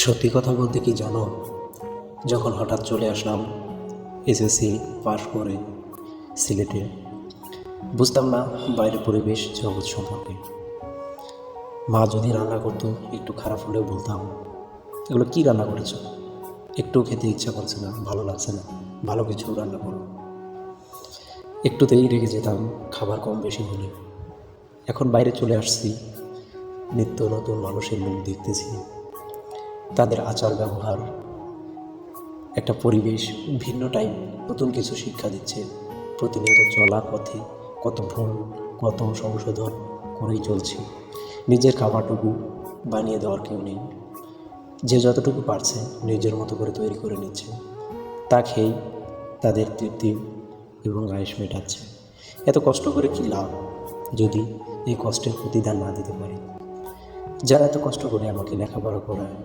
সত্যি কথা বলতে কি জানো, যখন হঠাৎ চলে আসলাম এসএসসি পাশ করে সিলেটে, বুঝতাম না বাইরের পরিবেশ জগৎ সম্পর্কে। মা যদি রান্না করতো একটু খারাপ হলেও বলতাম, এগুলো কি রান্না করেছো, একটু খেতে ইচ্ছা করছে না, ভালো লাগছে না, ভালো কিছু রান্না করো। একটুতেই রেগে যেতাম খাবার কম বেশি হলে। এখন বাইরে চলে আসছি, নিত্য নতুন মানুষের মুখ দেখতেছি, তাদের আচার ব্যবহার, একটা পরিবেশ, ভিন্ন টাইপ, নতুন কিছু শিক্ষা দিচ্ছে। প্রতিনিয়ত চলার পথে কত ভুল, কত সংশোধন করেই চলছি। নিজের খাবারটুকু বানিয়ে দেওয়ার কেউ নেই। যে যতটুকু পারছে নিজের মতো করে তৈরি করে নিচ্ছে, তা খেয়েই তাদের তৃপ্তি এবং আয়েশ মেটাচ্ছে। এত কষ্ট করে কী লাভ যদি এই কষ্টের প্রতিদান না দিতে পারি? যারা এত কষ্ট করে আমাকে লেখাপড়া করায়,